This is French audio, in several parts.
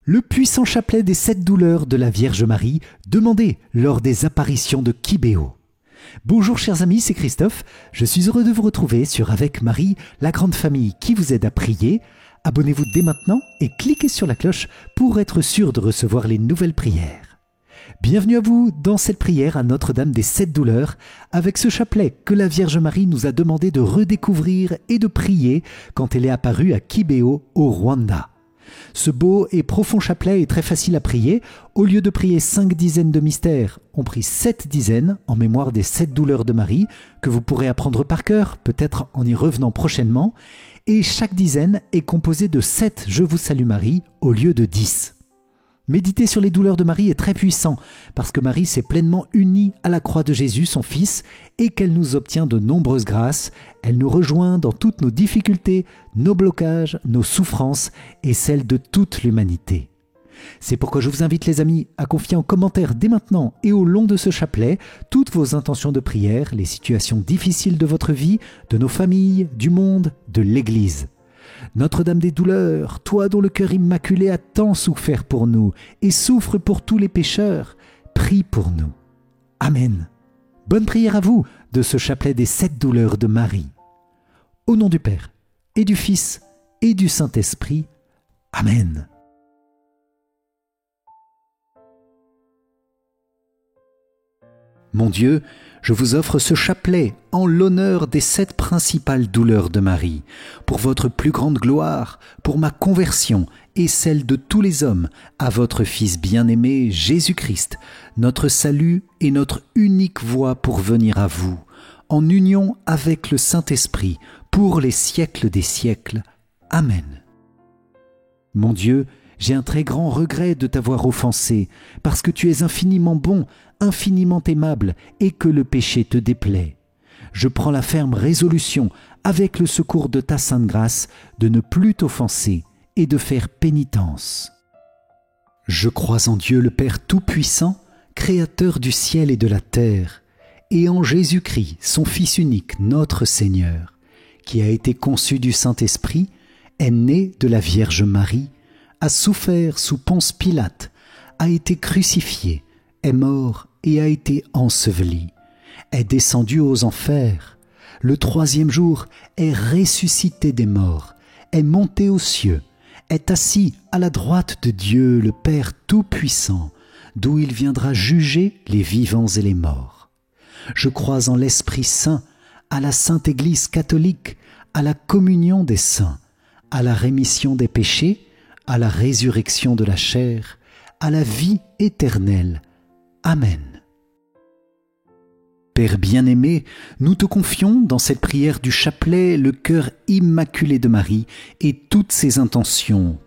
Le puissant chapelet des 7 douleurs de la Vierge Marie, demandé lors des apparitions de Kibéo. Bonjour chers amis, c'est Christophe. Je suis heureux de vous retrouver sur Avec Marie, la grande famille qui vous aide à prier. Abonnez-vous dès maintenant et cliquez sur la cloche pour être sûr de recevoir les nouvelles prières. Bienvenue à vous dans cette prière à Notre-Dame des 7 douleurs, avec ce chapelet que la Vierge Marie nous a demandé de redécouvrir et de prier quand elle est apparue à Kibéo au Rwanda. Ce beau et profond chapelet est très facile à prier. Au lieu de prier 5 dizaines de mystères, on prie 7 dizaines en mémoire des 7 douleurs de Marie, que vous pourrez apprendre par cœur, peut-être en y revenant prochainement. Et chaque dizaine est composée de 7 « Je vous salue Marie » au lieu de 10. Méditer sur les douleurs de Marie est très puissant, parce que Marie s'est pleinement unie à la croix de Jésus, son Fils, et qu'elle nous obtient de nombreuses grâces. Elle nous rejoint dans toutes nos difficultés, nos blocages, nos souffrances et celles de toute l'humanité. C'est pourquoi je vous invite les amis à confier en commentaire dès maintenant et au long de ce chapelet toutes vos intentions de prière, les situations difficiles de votre vie, de nos familles, du monde, de l'Église. Notre-Dame des douleurs, toi dont le cœur immaculé a tant souffert pour nous et souffre pour tous les pécheurs, prie pour nous. Amen. Bonne prière à vous de ce chapelet des 7 douleurs de Marie. Au nom du Père et du Fils et du Saint-Esprit. Amen. Mon Dieu, je vous offre ce chapelet en l'honneur des 7 principales douleurs de Marie, pour votre plus grande gloire, pour ma conversion et celle de tous les hommes, à votre Fils bien-aimé Jésus-Christ, notre salut et notre unique voie pour venir à vous, en union avec le Saint-Esprit, pour les siècles des siècles. Amen. Mon Dieu, j'ai un très grand regret de t'avoir offensé, parce que tu es infiniment bon, infiniment aimable, et que le péché te déplaît. Je prends la ferme résolution, avec le secours de ta sainte grâce, de ne plus t'offenser et de faire pénitence. Je crois en Dieu le Père Tout-Puissant, Créateur du ciel et de la terre, et en Jésus-Christ, son Fils unique, notre Seigneur, qui a été conçu du Saint-Esprit, est né de la Vierge Marie, a souffert sous Ponce Pilate, a été crucifié, est mort et a été enseveli, est descendu aux enfers, le 3e jour est ressuscité des morts, est monté aux cieux, est assis à la droite de Dieu le Père Tout-Puissant, d'où il viendra juger les vivants et les morts. Je crois en l'Esprit Saint, à la Sainte Église catholique, à la communion des saints, à la rémission des péchés, à la résurrection de la chair, à la vie éternelle. Amen. Père bien-aimé, nous te confions dans cette prière du chapelet le cœur immaculé de Marie et toutes ses intentions.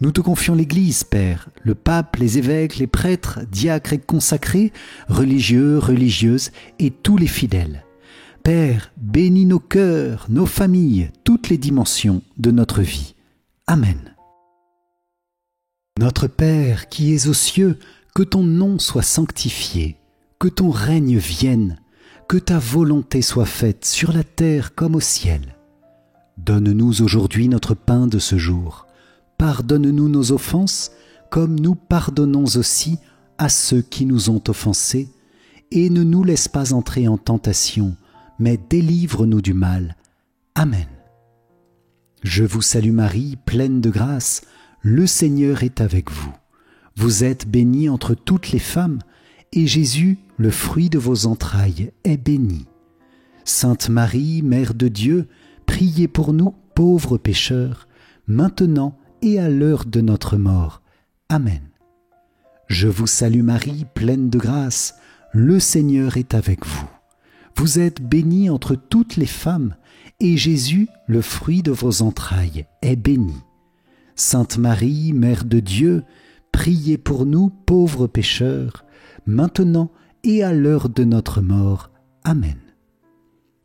Nous te confions l'Église, Père, le pape, les évêques, les prêtres, diacres et consacrés, religieux, religieuses et tous les fidèles. Père, bénis nos cœurs, nos familles, toutes les dimensions de notre vie. Amen. Notre Père qui es aux cieux, que ton nom soit sanctifié, que ton règne vienne, que ta volonté soit faite sur la terre comme au ciel. Donne-nous aujourd'hui notre pain de ce jour. Pardonne-nous nos offenses, comme nous pardonnons aussi à ceux qui nous ont offensés, et ne nous laisse pas entrer en tentation, mais délivre-nous du mal. Amen. Je vous salue Marie, pleine de grâce, le Seigneur est avec vous. Vous êtes bénie entre toutes les femmes, et Jésus, le fruit de vos entrailles, est béni. Sainte Marie, Mère de Dieu, priez pour nous, pauvres pécheurs, maintenant et à l'heure de notre mort. Amen. Je vous salue Marie, pleine de grâce, le Seigneur est avec vous. Vous êtes bénie entre toutes les femmes, et Jésus, le fruit de vos entrailles, est béni. Sainte Marie, Mère de Dieu, priez pour nous, pauvres pécheurs, maintenant et à l'heure de notre mort. Amen.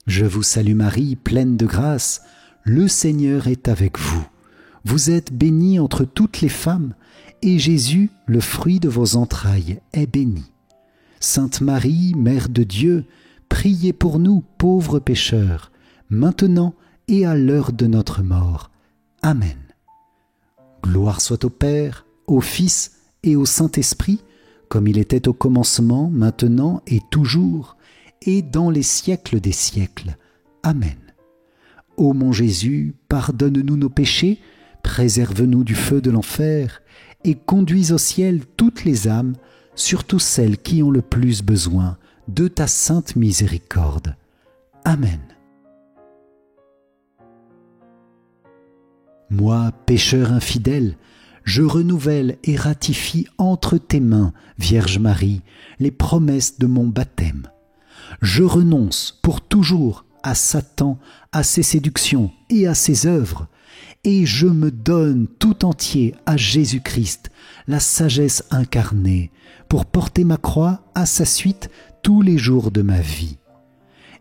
Je vous salue Marie, pleine de grâce, le Seigneur est avec vous. Vous êtes bénie entre toutes les femmes, et Jésus, le fruit de vos entrailles, est béni. Sainte Marie, Mère de Dieu, priez pour nous, pauvres pécheurs, maintenant et à l'heure de notre mort. Amen. Gloire soit au Père, au Fils et au Saint-Esprit, comme il était au commencement, maintenant et toujours, et dans les siècles des siècles. Amen. Ô mon Jésus, pardonne-nous nos péchés, préserve-nous du feu de l'enfer, et conduis au ciel toutes les âmes, surtout celles qui ont le plus besoin de ta sainte miséricorde. Amen. Moi, pécheur infidèle, je renouvelle et ratifie entre tes mains, Vierge Marie, les promesses de mon baptême. Je renonce pour toujours à Satan, à ses séductions et à ses œuvres, et je me donne tout entier à Jésus-Christ, la sagesse incarnée, pour porter ma croix à sa suite tous les jours de ma vie.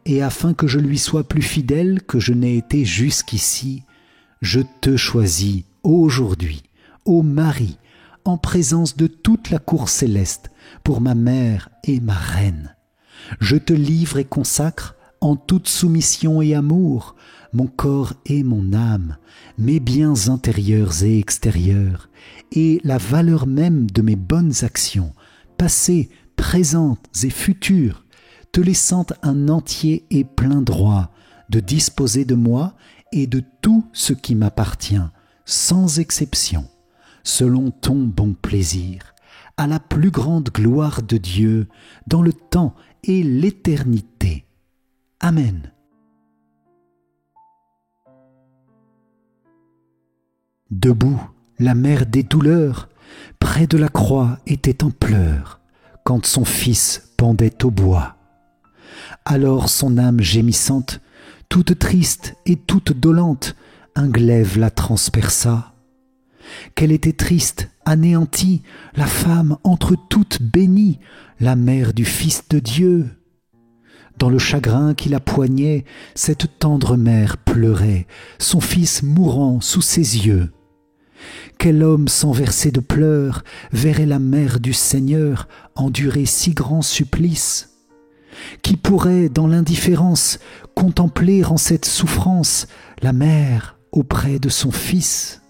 Et afin que je lui sois plus fidèle que je n'ai été jusqu'ici, je te choisis aujourd'hui, ô Marie, en présence de toute la cour céleste, pour ma mère et ma reine. Je te livre et consacre, en toute soumission et amour, mon corps et mon âme, mes biens intérieurs et extérieurs, et la valeur même de mes bonnes actions, passées, présentes et futures, te laissant un entier et plein droit de disposer de moi et de tout ce qui m'appartient, sans exception, selon ton bon plaisir, à la plus grande gloire de Dieu, dans le temps et l'éternité. Amen. Debout, la mère des douleurs, près de la croix était en pleurs, quand son fils pendait au bois. Alors son âme gémissante, toute triste et toute dolente, un glaive la transperça. Qu'elle était triste, anéantie, la femme entre toutes bénie, la mère du Fils de Dieu. Dans le chagrin qui la poignait, cette tendre mère pleurait, son fils mourant sous ses yeux. Quel homme sans verser de pleurs verrait la mère du Seigneur endurer si grand supplice? Qui pourrait, dans l'indifférence, contempler en cette souffrance la mère auprès de son fils?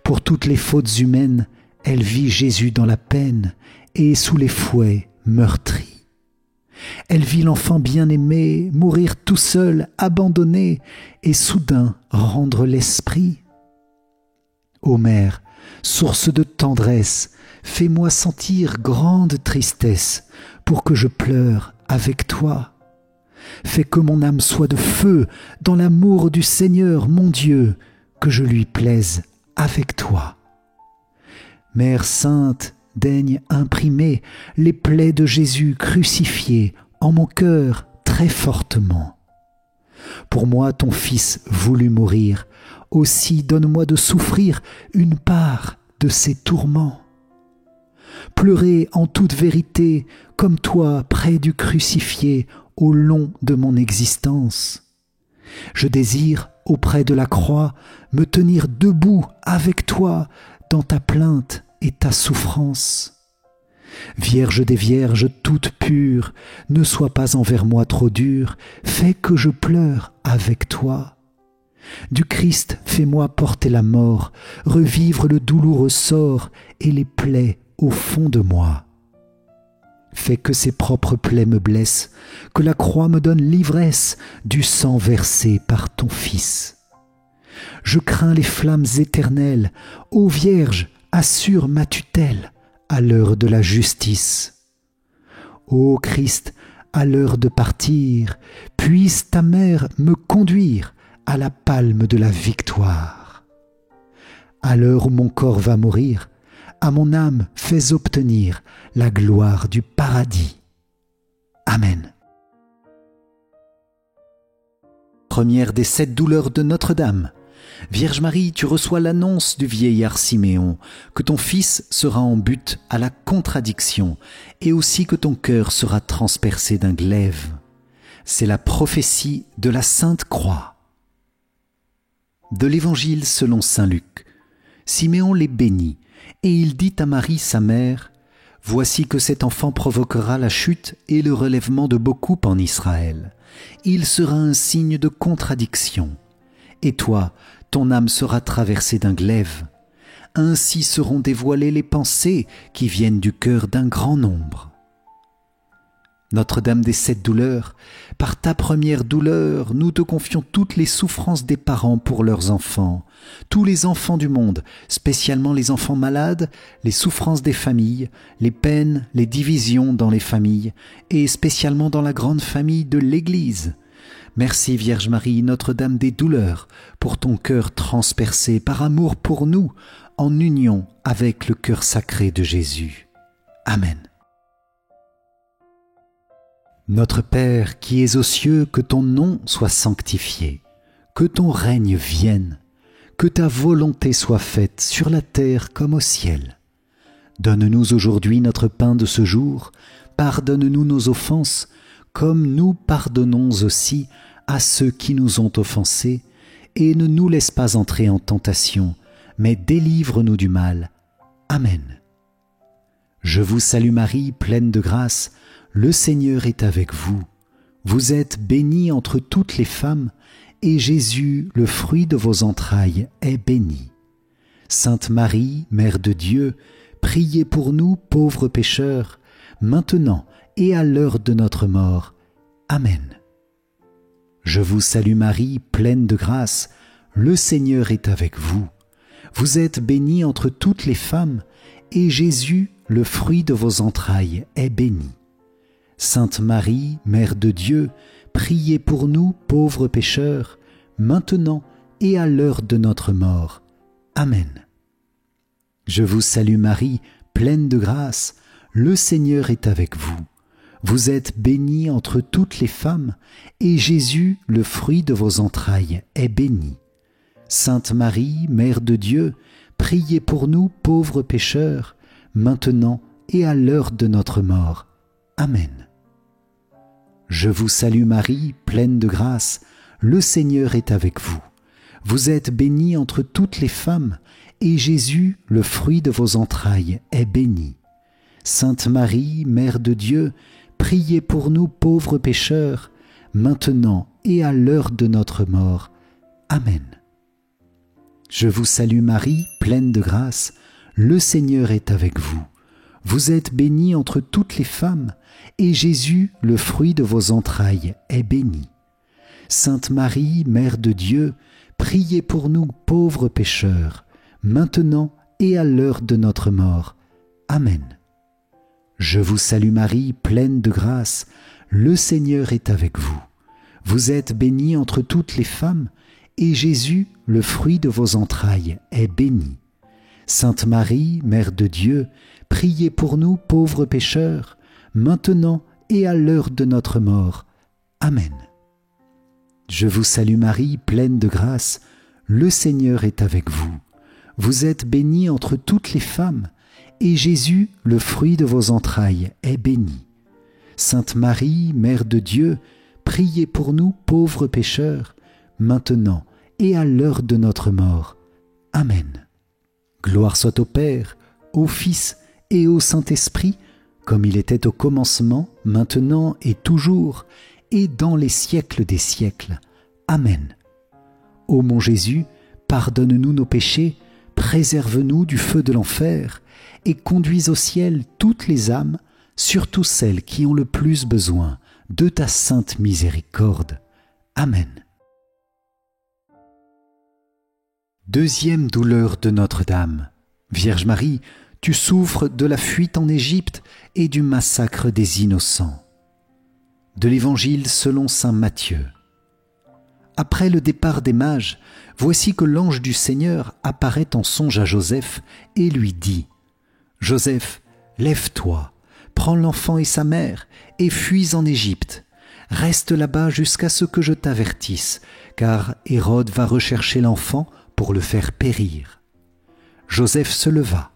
Pour toutes les fautes humaines, elle vit Jésus dans la peine et sous les fouets meurtri. Elle vit l'enfant bien-aimé mourir tout seul, abandonné, et soudain rendre l'esprit. Ô Mère, source de tendresse, fais-moi sentir grande tristesse, pour que je pleure avec toi. Fais que mon âme soit de feu dans l'amour du Seigneur mon Dieu, que je lui plaise avec toi. Mère sainte, daigne imprimer les plaies de Jésus crucifié en mon cœur très fortement. Pour moi ton Fils voulut mourir, aussi donne-moi de souffrir une part de ses tourments. Pleurer en toute vérité, comme toi près du crucifié, au long de mon existence. Je désire, auprès de la croix, me tenir debout avec toi dans ta plainte et ta souffrance. Vierge des Vierges toute pure, ne sois pas envers moi trop dure, fais que je pleure avec toi. Du Christ fais-moi porter la mort, revivre le douloureux sort et les plaies au fond de moi. Fais que ses propres plaies me blessent, que la croix me donne l'ivresse du sang versé par ton Fils. Je crains les flammes éternelles, ô Vierge, assure ma tutelle à l'heure de la justice. Ô Christ, à l'heure de partir, puisse ta mère me conduire à la palme de la victoire. À l'heure où mon corps va mourir, à mon âme fais obtenir la gloire du paradis. Amen. Première des 7 douleurs de Notre-Dame. Vierge Marie, tu reçois l'annonce du vieillard Siméon, que ton fils sera en butte à la contradiction, et aussi que ton cœur sera transpercé d'un glaive. C'est la prophétie de la Sainte Croix. De l'Évangile selon saint Luc. Siméon les bénit, et il dit à Marie sa mère, « Voici que cet enfant provoquera la chute et le relèvement de beaucoup en Israël. Il sera un signe de contradiction. Et toi, ton âme sera traversée d'un glaive. Ainsi seront dévoilées les pensées qui viennent du cœur d'un grand nombre. Notre-Dame des 7 douleurs, par ta première douleur, nous te confions toutes les souffrances des parents pour leurs enfants, tous les enfants du monde, spécialement les enfants malades, les souffrances des familles, les peines, les divisions dans les familles, et spécialement dans la grande famille de l'Église. Merci Vierge Marie, Notre-Dame des douleurs, pour ton cœur transpercé par amour pour nous, en union avec le cœur sacré de Jésus. Amen. Notre Père qui es aux cieux, que ton nom soit sanctifié, que ton règne vienne, que ta volonté soit faite sur la terre comme au ciel. Donne-nous aujourd'hui notre pain de ce jour, pardonne-nous nos offenses, comme nous pardonnons aussi à ceux qui nous ont offensés, et ne nous laisse pas entrer en tentation, mais délivre-nous du mal. Amen. Je vous salue Marie, pleine de grâce, le Seigneur est avec vous. Vous êtes bénie entre toutes les femmes, et Jésus, le fruit de vos entrailles, est béni. Sainte Marie, Mère de Dieu, priez pour nous pauvres pécheurs, maintenant et à l'heure de notre mort. Amen. Je vous salue Marie, pleine de grâce, le Seigneur est avec vous. Vous êtes bénie entre toutes les femmes, et Jésus, le fruit de vos entrailles, est béni. Sainte Marie, Mère de Dieu, priez pour nous pauvres pécheurs, maintenant et à l'heure de notre mort. Amen. Je vous salue Marie, pleine de grâce, le Seigneur est avec vous. Vous êtes bénie entre toutes les femmes, et Jésus, le fruit de vos entrailles, est béni. Sainte Marie, Mère de Dieu, priez pour nous pauvres pécheurs, maintenant et à l'heure de notre mort. Amen. Je vous salue Marie, pleine de grâce, le Seigneur est avec vous. Vous êtes bénie entre toutes les femmes, et Jésus, le fruit de vos entrailles, est béni. Sainte Marie, Mère de Dieu, priez pour nous pauvres pécheurs, maintenant et à l'heure de notre mort. Amen. Je vous salue Marie, pleine de grâce, le Seigneur est avec vous. Vous êtes bénie entre toutes les femmes, et Jésus, le fruit de vos entrailles, est béni. Sainte Marie, Mère de Dieu, priez pour nous pauvres pécheurs, maintenant et à l'heure de notre mort. Amen. Je vous salue Marie, pleine de grâce, le Seigneur est avec vous. Vous êtes bénie entre toutes les femmes, et Jésus, le fruit de vos entrailles, est béni. Sainte Marie, Mère de Dieu, priez pour nous pauvres pécheurs, maintenant et à l'heure de notre mort. Amen. Je vous salue Marie, pleine de grâce, le Seigneur est avec vous. Vous êtes bénie entre toutes les femmes, et Jésus, le fruit de vos entrailles, est béni. Sainte Marie, Mère de Dieu, priez pour nous pauvres pécheurs, maintenant et à l'heure de notre mort. Amen. Gloire soit au Père, au Fils et au Saint-Esprit, comme il était au commencement, maintenant et toujours, et dans les siècles des siècles. Amen. Ô mon Jésus, pardonne-nous nos péchés, préserve-nous du feu de l'enfer, et conduis au ciel toutes les âmes, surtout celles qui ont le plus besoin de ta sainte miséricorde. Amen. Deuxième douleur de Notre-Dame. Vierge Marie, tu souffres de la fuite en Égypte et du massacre des innocents. De l'Évangile selon saint Matthieu. Après le départ des mages, voici que l'ange du Seigneur apparaît en songe à Joseph et lui dit : « Joseph, lève-toi, prends l'enfant et sa mère et fuis en Égypte. Reste là-bas jusqu'à ce que je t'avertisse, car Hérode va rechercher l'enfant pour le faire périr. » Joseph se leva.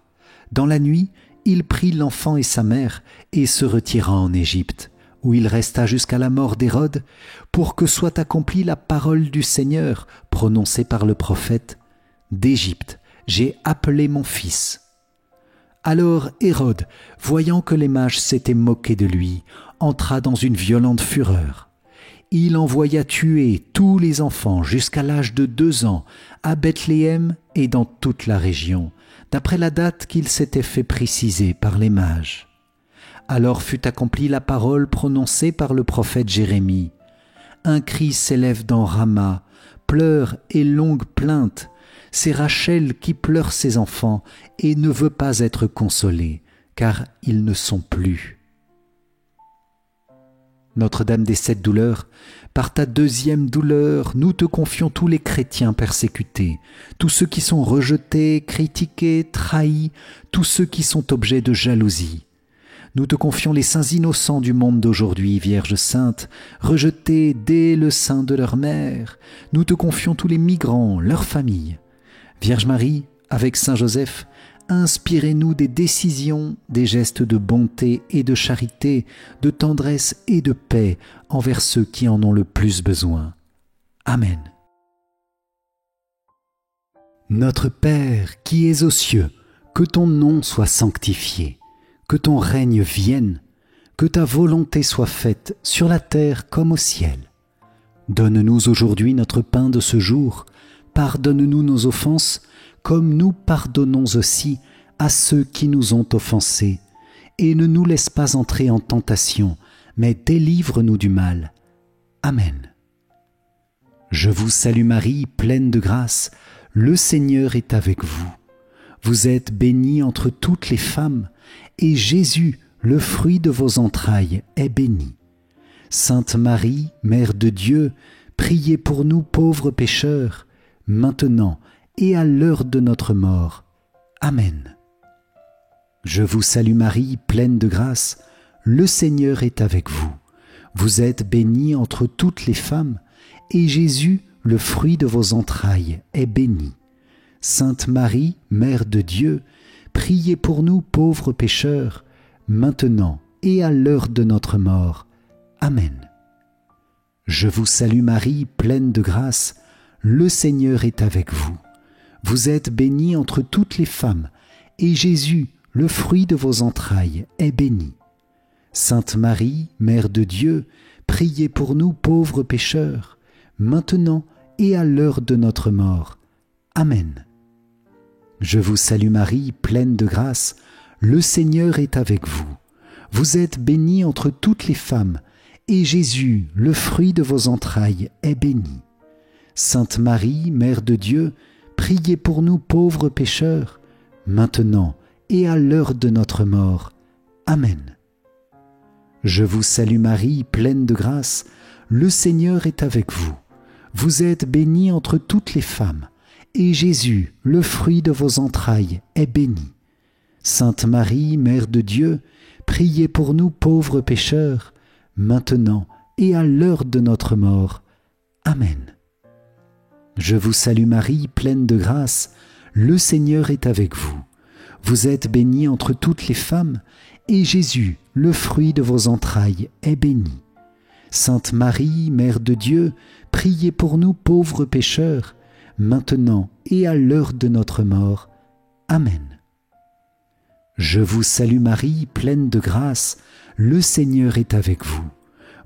Dans la nuit, il prit l'enfant et sa mère et se retira en Égypte, où il resta jusqu'à la mort d'Hérode, pour que soit accomplie la parole du Seigneur prononcée par le prophète : « D'Égypte, j'ai appelé mon fils. » Alors Hérode, voyant que les mages s'étaient moqués de lui, entra dans une violente fureur. Il envoya tuer tous les enfants jusqu'à l'âge de 2 ans à Bethléem et dans toute la région, d'après la date qu'il s'était fait préciser par les mages. Alors fut accomplie la parole prononcée par le prophète Jérémie. Un cri s'élève dans Rama, pleurs et longues plaintes. C'est Rachel qui pleure ses enfants et ne veut pas être consolée, car ils ne sont plus. Notre-Dame des 7 douleurs, par ta deuxième douleur, nous te confions tous les chrétiens persécutés, tous ceux qui sont rejetés, critiqués, trahis, tous ceux qui sont objets de jalousie. Nous te confions les saints innocents du monde d'aujourd'hui, Vierge sainte, rejetés dès le sein de leur mère. Nous te confions tous les migrants, leurs familles. Vierge Marie, avec Saint Joseph, inspirez-nous des décisions, des gestes de bonté et de charité, de tendresse et de paix envers ceux qui en ont le plus besoin. Amen. Notre Père qui es aux cieux, que ton nom soit sanctifié, que ton règne vienne, que ta volonté soit faite sur la terre comme au ciel. Donne-nous aujourd'hui notre pain de ce jour, pardonne-nous nos offenses, comme nous pardonnons aussi à ceux qui nous ont offensés, et ne nous laisse pas entrer en tentation, mais délivre-nous du mal. Amen. Je vous salue Marie, pleine de grâce, le Seigneur est avec vous. Vous êtes bénie entre toutes les femmes, et Jésus, le fruit de vos entrailles, est béni. Sainte Marie, Mère de Dieu, priez pour nous pauvres pécheurs, maintenant et à l'heure de notre mort. Amen. Je vous salue Marie, pleine de grâce, le Seigneur est avec vous. Vous êtes bénie entre toutes les femmes, et Jésus, le fruit de vos entrailles, est béni. Sainte Marie, Mère de Dieu, priez pour nous pauvres pécheurs, maintenant et à l'heure de notre mort. Amen. Je vous salue Marie, pleine de grâce, le Seigneur est avec vous. Vous êtes bénie entre toutes les femmes, et Jésus, le fruit de vos entrailles, est béni. Sainte Marie, Mère de Dieu, priez pour nous pauvres pécheurs, maintenant et à l'heure de notre mort. Amen. Je vous salue Marie, pleine de grâce, le Seigneur est avec vous. Vous êtes bénie entre toutes les femmes, et Jésus, le fruit de vos entrailles, est béni. Sainte Marie, Mère de Dieu, priez pour nous pauvres pécheurs, maintenant et à l'heure de notre mort. Amen. Je vous salue Marie, pleine de grâce, le Seigneur est avec vous. Vous êtes bénie entre toutes les femmes, et Jésus, le fruit de vos entrailles, est béni. Sainte Marie, Mère de Dieu, priez pour nous pauvres pécheurs, maintenant et à l'heure de notre mort. Amen. Je vous salue Marie, pleine de grâce, le Seigneur est avec vous. Vous êtes bénie entre toutes les femmes, et Jésus, le fruit de vos entrailles, est béni. Sainte Marie, Mère de Dieu, priez pour nous pauvres pécheurs, maintenant et à l'heure de notre mort. Amen. Je vous salue Marie, pleine de grâce, le Seigneur est avec vous.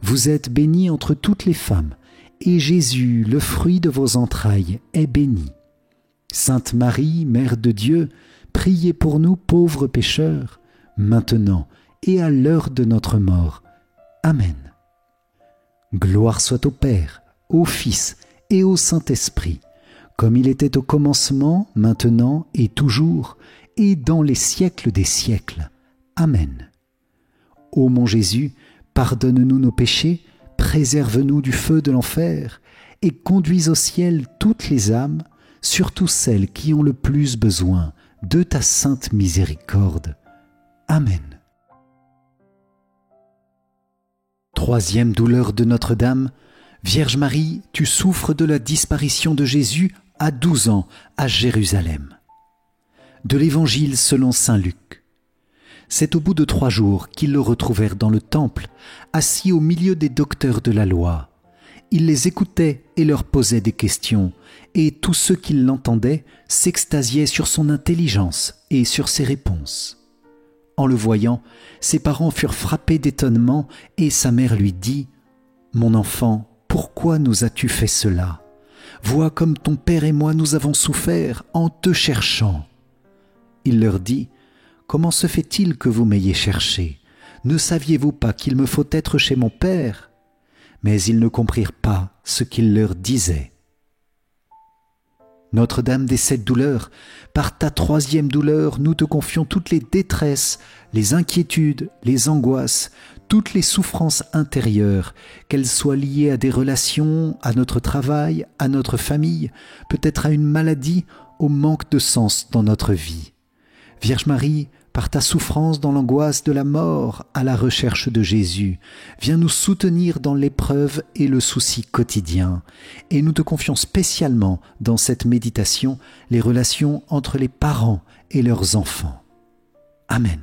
Vous êtes bénie entre toutes les femmes, et Jésus, le fruit de vos entrailles, est béni. Sainte Marie, Mère de Dieu, priez pour nous pauvres pécheurs, maintenant et à l'heure de notre mort. Amen. Gloire soit au Père, au Fils et au Saint-Esprit, comme il était au commencement, maintenant et toujours, et dans les siècles des siècles. Amen. Ô mon Jésus, pardonne-nous nos péchés, préserve-nous du feu de l'enfer, et conduis au ciel toutes les âmes, surtout celles qui ont le plus besoin de ta sainte miséricorde. Amen. Troisième douleur de Notre-Dame, Vierge Marie, tu souffres de la disparition de Jésus à 12 ans à Jérusalem. De l'Évangile selon saint Luc. C'est au bout de 3 jours qu'ils le retrouvèrent dans le temple, assis au milieu des docteurs de la loi. Il les écoutait et leur posait des questions, et tous ceux qui l'entendaient s'extasiaient sur son intelligence et sur ses réponses. En le voyant, ses parents furent frappés d'étonnement, et sa mère lui dit « Mon enfant, pourquoi nous as-tu fait cela ? Vois comme ton père et moi nous avons souffert en te cherchant. » il leur dit « Comment se fait-il que vous m'ayez cherché ? Ne saviez-vous pas qu'il me faut être chez mon Père ?» Mais ils ne comprirent pas ce qu'il leur disait. Notre-Dame des 7 douleurs, par ta 3e douleur, nous te confions toutes les détresses, les inquiétudes, les angoisses, toutes les souffrances intérieures, qu'elles soient liées à des relations, à notre travail, à notre famille, peut-être à une maladie, au manque de sens dans notre vie. Vierge Marie, par ta souffrance dans l'angoisse de la mort, à la recherche de Jésus, viens nous soutenir dans l'épreuve et le souci quotidien. Et nous te confions spécialement dans cette méditation les relations entre les parents et leurs enfants. Amen.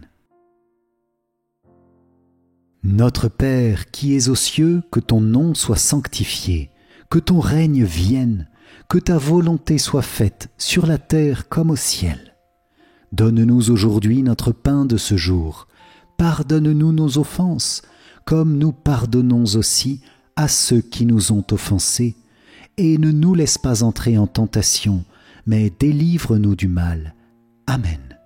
Notre Père qui es aux cieux, que ton nom soit sanctifié, que ton règne vienne, que ta volonté soit faite sur la terre comme au ciel. Donne-nous aujourd'hui notre pain de ce jour. Pardonne-nous nos offenses, comme nous pardonnons aussi à ceux qui nous ont offensés. Et ne nous laisse pas entrer en tentation, mais délivre-nous du mal. Amen.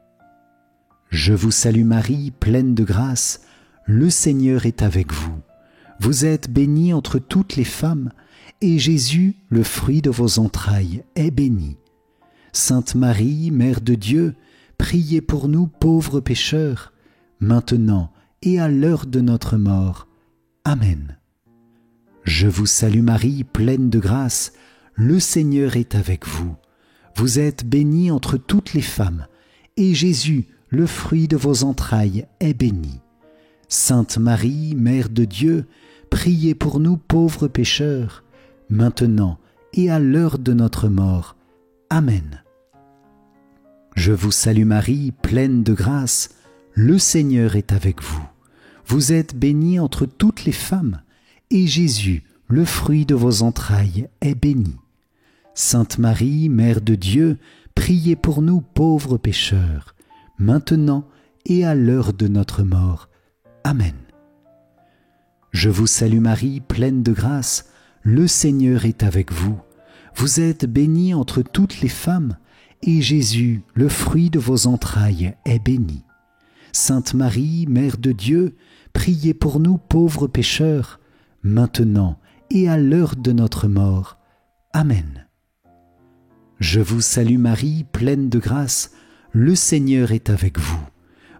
Je vous salue Marie, pleine de grâce, le Seigneur est avec vous. Vous êtes bénie entre toutes les femmes, et Jésus, le fruit de vos entrailles, est béni. Sainte Marie, Mère de Dieu, priez pour nous pauvres pécheurs, maintenant et à l'heure de notre mort. Amen. Je vous salue Marie, pleine de grâce, le Seigneur est avec vous. Vous êtes bénie entre toutes les femmes, et Jésus, le fruit de vos entrailles, est béni. Sainte Marie, Mère de Dieu, priez pour nous pauvres pécheurs, maintenant et à l'heure de notre mort. Amen. Je vous salue Marie, pleine de grâce, le Seigneur est avec vous. Vous êtes bénie entre toutes les femmes, et Jésus, le fruit de vos entrailles, est béni. Sainte Marie, Mère de Dieu, priez pour nous pauvres pécheurs, maintenant et à l'heure de notre mort. Amen. Je vous salue Marie, pleine de grâce, le Seigneur est avec vous. Vous êtes bénie entre toutes les femmes, et Jésus, le fruit de vos entrailles, est béni. Sainte Marie, Mère de Dieu, priez pour nous pauvres pécheurs, maintenant et à l'heure de notre mort. Amen. Je vous salue Marie, pleine de grâce, le Seigneur est avec vous.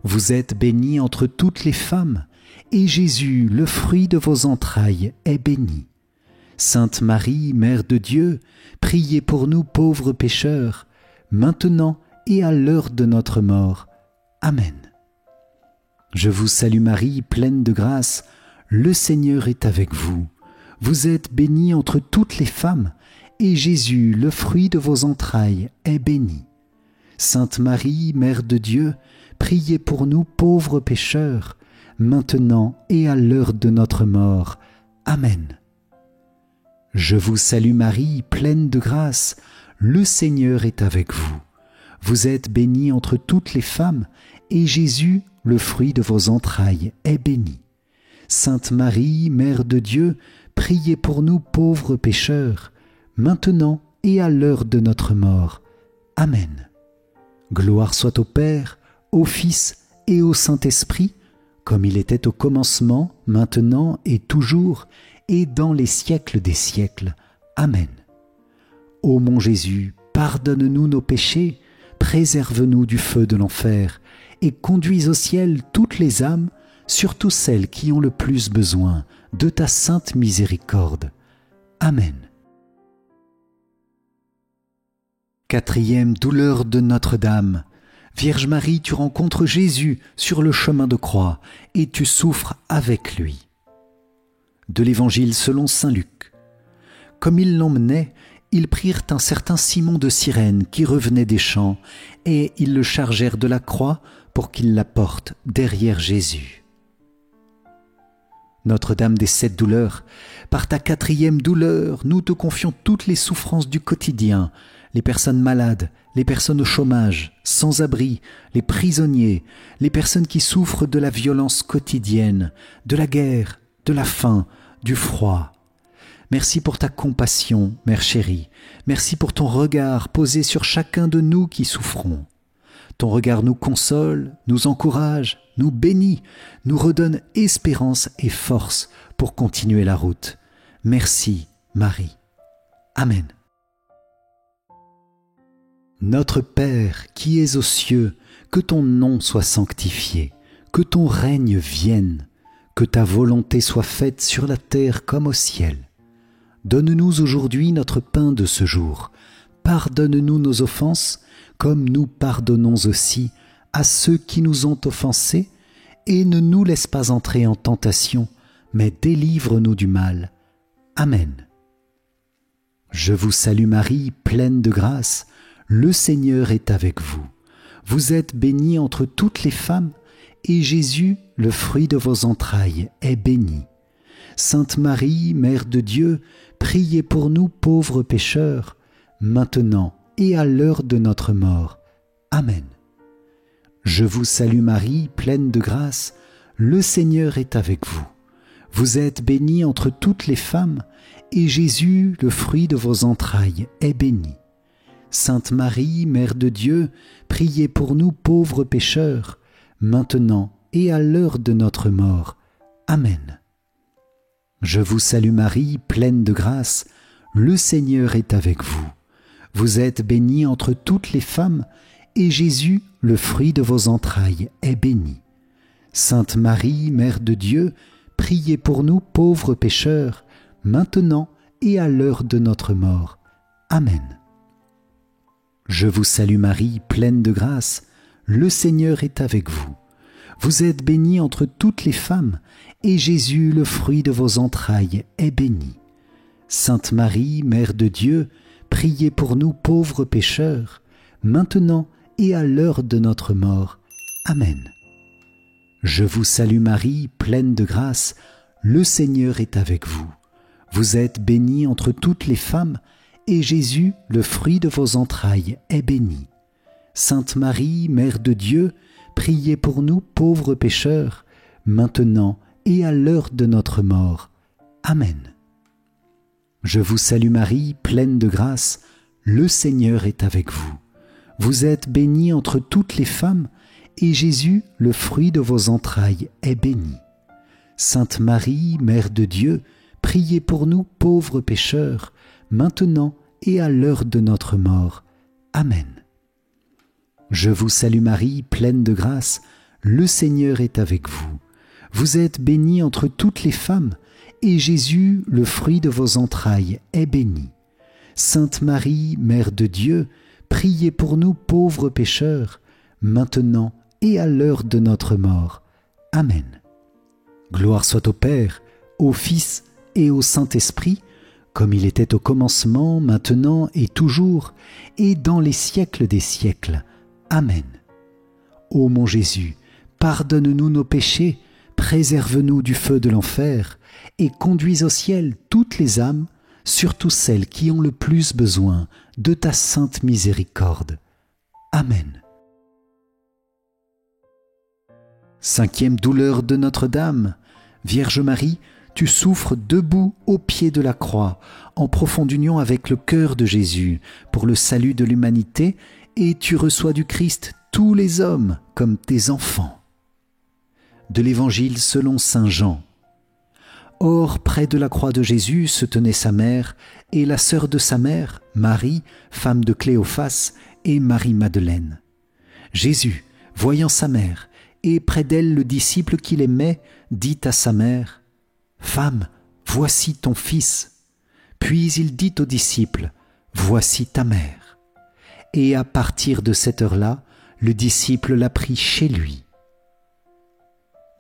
Vous êtes bénie entre toutes les femmes, et Jésus, le fruit de vos entrailles, est béni. Sainte Marie, Mère de Dieu, priez pour nous pauvres pécheurs, maintenant et à l'heure de notre mort. Amen. Je vous salue Marie, pleine de grâce, le Seigneur est avec vous. Vous êtes bénie entre toutes les femmes, et Jésus, le fruit de vos entrailles, est béni. Sainte Marie, Mère de Dieu, priez pour nous pauvres pécheurs, maintenant et à l'heure de notre mort. Amen. Je vous salue Marie, pleine de grâce, le Seigneur est avec vous. Vous êtes bénie entre toutes les femmes, et Jésus, le fruit de vos entrailles, est béni. Sainte Marie, Mère de Dieu, priez pour nous pauvres pécheurs, maintenant et à l'heure de notre mort. Amen. Gloire soit au Père, au Fils et au Saint-Esprit, comme il était au commencement, maintenant et toujours, et dans les siècles des siècles. Amen. Ô mon Jésus, pardonne-nous nos péchés, préserve-nous du feu de l'enfer, et conduis au ciel toutes les âmes, surtout celles qui ont le plus besoin de ta sainte miséricorde. Amen. 4e douleur de Notre-Dame. Vierge Marie, tu rencontres Jésus sur le chemin de croix, et tu souffres avec lui. De l'Évangile selon saint Luc. Comme ils l'emmenaient, ils prirent un certain Simon de Cyrène qui revenait des champs, et ils le chargèrent de la croix pour qu'il la porte derrière Jésus. Notre-Dame des 7 douleurs, par ta 4e douleur, nous te confions toutes les souffrances du quotidien, les personnes malades, les personnes au chômage, sans abri, les prisonniers, les personnes qui souffrent de la violence quotidienne, de la guerre, de la faim, du froid. Merci pour ta compassion, Mère chérie. Merci pour ton regard posé sur chacun de nous qui souffrons. Ton regard nous console, nous encourage, nous bénit, nous redonne espérance et force pour continuer la route. Merci, Marie. Amen. Notre Père qui es aux cieux, que ton nom soit sanctifié, que ton règne vienne, que ta volonté soit faite sur la terre comme au ciel. Donne-nous aujourd'hui notre pain de ce jour. Pardonne-nous nos offenses, comme nous pardonnons aussi à ceux qui nous ont offensés, et ne nous laisse pas entrer en tentation, mais délivre-nous du mal. Amen. Je vous salue Marie, pleine de grâce, le Seigneur est avec vous. Vous êtes bénie entre toutes les femmes, et Jésus, le fruit de vos entrailles, est béni. Sainte Marie, Mère de Dieu, priez pour nous pauvres pécheurs, maintenant et à l'heure de notre mort. Amen. Je vous salue Marie, pleine de grâce, le Seigneur est avec vous. Vous êtes bénie entre toutes les femmes, et Jésus, le fruit de vos entrailles, est béni. Sainte Marie, Mère de Dieu, priez pour nous pauvres pécheurs, maintenant et à l'heure de notre mort. Amen. Je vous salue Marie, pleine de grâce, le Seigneur est avec vous. Vous êtes bénie entre toutes les femmes, et Jésus, le fruit de vos entrailles, est béni. Sainte Marie, Mère de Dieu, priez pour nous pauvres pécheurs, maintenant et à l'heure de notre mort. Amen. Je vous salue Marie, pleine de grâce, le Seigneur est avec vous. Vous êtes bénie entre toutes les femmes, et Jésus, le fruit de vos entrailles, est béni. Sainte Marie, Mère de Dieu, priez pour nous pauvres pécheurs, maintenant et à l'heure de notre mort. Amen. Je vous salue Marie, pleine de grâce, le Seigneur est avec vous. Vous êtes bénie entre toutes les femmes, et Jésus, le fruit de vos entrailles, est béni. Sainte Marie, Mère de Dieu, priez pour nous pauvres pécheurs, maintenant et à l'heure de notre mort. Amen. Je vous salue Marie, pleine de grâce, le Seigneur est avec vous. Vous êtes bénie entre toutes les femmes, et Jésus, le fruit de vos entrailles, est béni. Sainte Marie, Mère de Dieu, priez pour nous pauvres pécheurs, maintenant et à l'heure de notre mort. Amen. Je vous salue Marie, pleine de grâce, le Seigneur est avec vous. Vous êtes bénie entre toutes les femmes, et Jésus, le fruit de vos entrailles, est béni. Sainte Marie, Mère de Dieu, priez pour nous pauvres pécheurs, maintenant et à l'heure de notre mort. Amen. Gloire soit au Père, au Fils et au Saint-Esprit, comme il était au commencement, maintenant et toujours, et dans les siècles des siècles. Amen. Ô mon Jésus, pardonne-nous nos péchés, préserve-nous du feu de l'enfer, et conduis au ciel toutes les âmes, surtout celles qui ont le plus besoin de ta sainte miséricorde. Amen. Cinquième douleur de Notre-Dame. Vierge Marie, tu souffres debout au pied de la croix, en profonde union avec le cœur de Jésus, pour le salut de l'humanité, et tu reçois du Christ tous les hommes comme tes enfants. De l'Évangile selon saint Jean. Or, près de la croix de Jésus se tenait sa mère et la sœur de sa mère, Marie, femme de Cléophas, et Marie-Madeleine. Jésus, voyant sa mère, et près d'elle le disciple qu'il aimait, dit à sa mère, « Femme, voici ton fils. » Puis il dit au disciple, « Voici ta mère. » Et à partir de cette heure-là, le disciple l'a pris chez lui.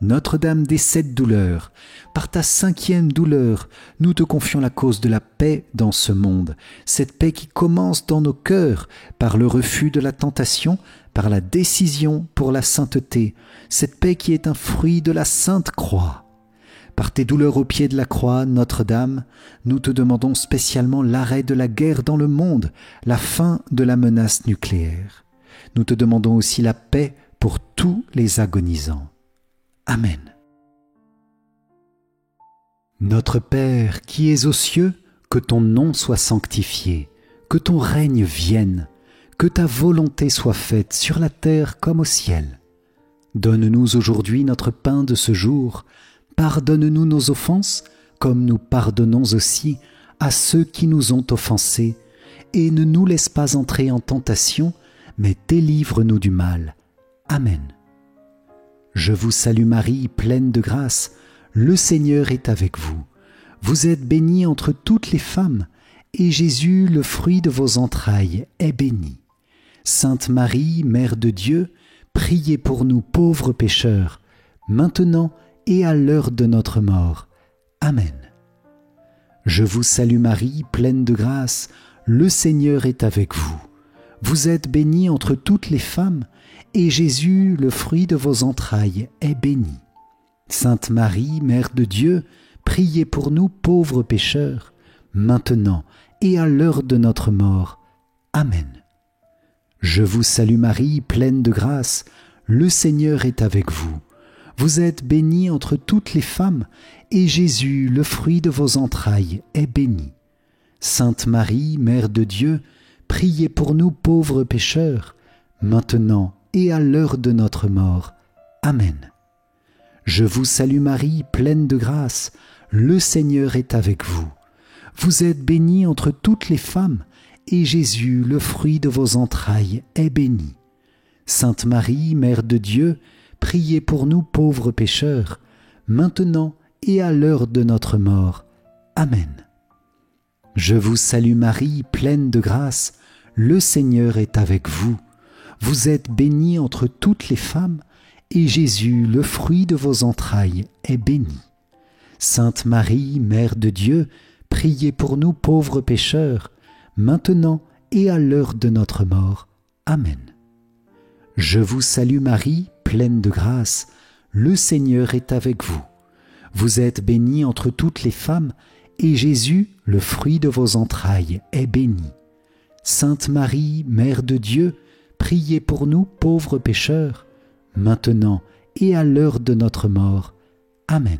Notre-Dame des 7 douleurs, par ta 5e douleur, nous te confions la cause de la paix dans ce monde, cette paix qui commence dans nos cœurs par le refus de la tentation, par la décision pour la sainteté, cette paix qui est un fruit de la Sainte Croix. Par tes douleurs au pied de la croix, Notre-Dame, nous te demandons spécialement l'arrêt de la guerre dans le monde, la fin de la menace nucléaire. Nous te demandons aussi la paix pour tous les agonisants. Amen. Notre Père qui es aux cieux, que ton nom soit sanctifié, que ton règne vienne, Que ta volonté soit faite sur la terre comme au ciel. Donne-nous aujourd'hui notre pain de ce jour. Pardonne-nous nos offenses, comme nous pardonnons aussi à ceux qui nous ont offensés. Et ne nous laisse pas entrer en tentation, mais délivre-nous du mal. Amen. Je vous salue Marie, pleine de grâce. Le Seigneur est avec vous. Vous êtes bénie entre toutes les femmes, et Jésus, le fruit de vos entrailles, est béni. Sainte Marie, Mère de Dieu, priez pour nous pauvres pécheurs, maintenant et à l'heure de notre mort. Amen. Je vous salue Marie, pleine de grâce, le Seigneur est avec vous. Vous êtes bénie entre toutes les femmes, et Jésus, le fruit de vos entrailles, est béni. Sainte Marie, Mère de Dieu, priez pour nous pauvres pécheurs, maintenant et à l'heure de notre mort. Amen. Je vous salue Marie, pleine de grâce, le Seigneur est avec vous. Vous êtes bénie entre toutes les femmes, et Jésus, le fruit de vos entrailles, est béni. Sainte Marie, Mère de Dieu, priez pour nous pauvres pécheurs, maintenant et à l'heure de notre mort. Amen. Je vous salue Marie, pleine de grâce, le Seigneur est avec vous. Vous êtes bénie entre toutes les femmes, et Jésus, le fruit de vos entrailles, est béni. Sainte Marie, Mère de Dieu, priez pour nous pauvres pécheurs, maintenant et à l'heure de notre mort. Amen. Je vous salue Marie, pleine de grâce, le Seigneur est avec vous. Vous êtes bénie entre toutes les femmes, et Jésus, le fruit de vos entrailles, est béni. Sainte Marie, Mère de Dieu, priez pour nous pauvres pécheurs, maintenant et à l'heure de notre mort. Amen. Je vous salue Marie, pleine de grâce, le Seigneur est avec vous. Vous êtes bénie entre toutes les femmes, et Jésus, le fruit de vos entrailles, est béni. Sainte Marie, Mère de Dieu, priez pour nous pauvres pécheurs, maintenant et à l'heure de notre mort. Amen.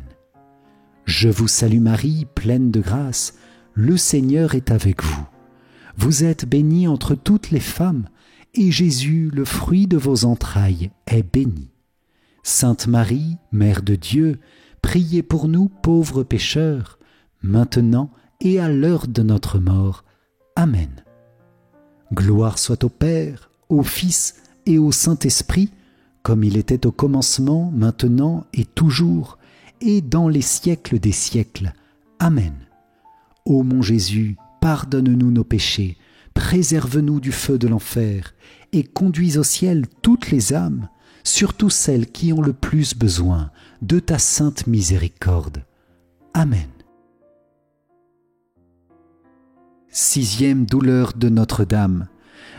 Je vous salue Marie, pleine de grâce, le Seigneur est avec vous. Vous êtes bénie entre toutes les femmes, et Jésus, le fruit de vos entrailles, est béni. Sainte Marie, Mère de Dieu, priez pour nous pauvres pécheurs, maintenant et à l'heure de notre mort. Amen. Gloire soit au Père, au Fils et au Saint-Esprit, comme il était au commencement, maintenant et toujours, et dans les siècles des siècles. Amen. Ô mon Jésus, pardonne-nous nos péchés, préserve-nous du feu de l'enfer, et conduis au ciel toutes les âmes, surtout celles qui ont le plus besoin de ta sainte miséricorde. Amen. Sixième douleur de Notre-Dame.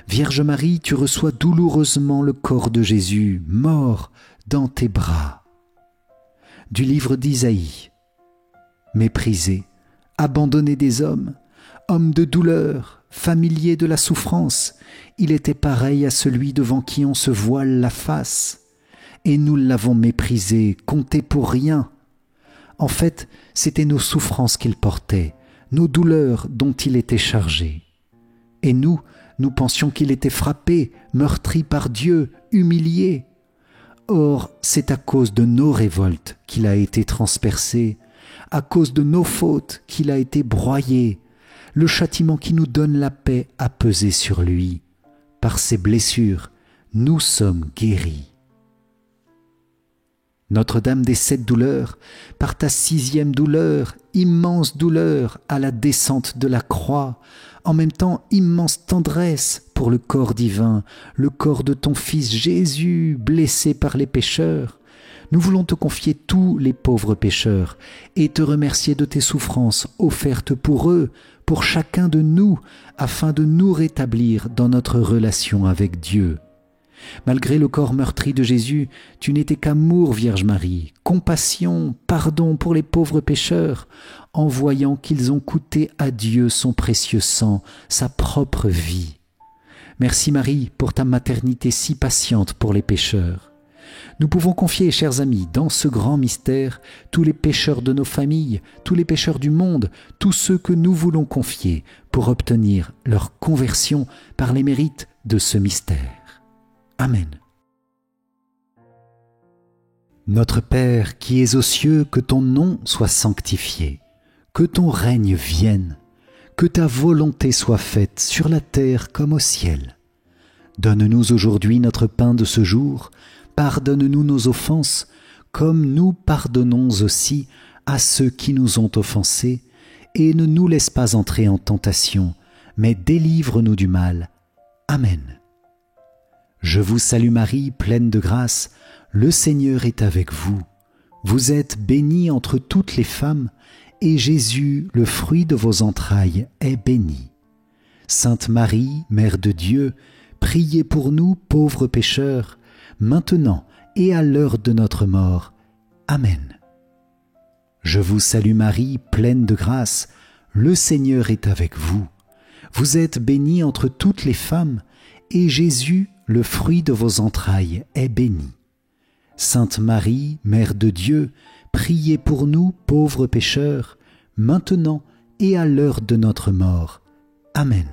Vierge Marie, tu reçois douloureusement le corps de Jésus, mort dans tes bras. Du livre d'Isaïe. Méprisé, abandonné des hommes, homme de douleur, familier de la souffrance, il était pareil à celui devant qui on se voile la face. Et nous l'avons méprisé, compté pour rien. En fait, c'étaient nos souffrances qu'il portait, nos douleurs dont il était chargé. Et nous pensions qu'il était frappé, meurtri par Dieu, humilié. Or, c'est à cause de nos révoltes qu'il a été transpercé, à cause de nos fautes qu'il a été broyé. Le châtiment qui nous donne la paix a pesé sur lui. Par ses blessures, nous sommes guéris. Notre-Dame des 7 douleurs, par ta 6e douleur, immense douleur à la descente de la croix, en même temps immense tendresse pour le corps divin, le corps de ton Fils Jésus, blessé par les pécheurs. Nous voulons te confier tous les pauvres pécheurs et te remercier de tes souffrances offertes pour eux, pour chacun de nous, afin de nous rétablir dans notre relation avec Dieu. Malgré le corps meurtri de Jésus, tu n'étais qu'amour, Vierge Marie, compassion, pardon pour les pauvres pécheurs, en voyant qu'ils ont coûté à Dieu son précieux sang, sa propre vie. Merci Marie pour ta maternité si patiente pour les pécheurs. Nous pouvons confier, chers amis, dans ce grand mystère, tous les pécheurs de nos familles, tous les pécheurs du monde, tous ceux que nous voulons confier pour obtenir leur conversion par les mérites de ce mystère. Amen. Notre Père qui es aux cieux, que ton nom soit sanctifié, que ton règne vienne, que ta volonté soit faite sur la terre comme au ciel. Donne-nous aujourd'hui notre pain de ce jour, pardonne-nous nos offenses, comme nous pardonnons aussi à ceux qui nous ont offensés, et ne nous laisse pas entrer en tentation, mais délivre-nous du mal. Amen. Je vous salue Marie, pleine de grâce, le Seigneur est avec vous. Vous êtes bénie entre toutes les femmes, et Jésus, le fruit de vos entrailles, est béni. Sainte Marie, Mère de Dieu, priez pour nous pauvres pécheurs, maintenant et à l'heure de notre mort. Amen. Je vous salue Marie, pleine de grâce, le Seigneur est avec vous. Vous êtes bénie entre toutes les femmes, et Jésus, le fruit de vos entrailles, est béni. Sainte Marie, Mère de Dieu, priez pour nous pauvres pécheurs, maintenant et à l'heure de notre mort. Amen.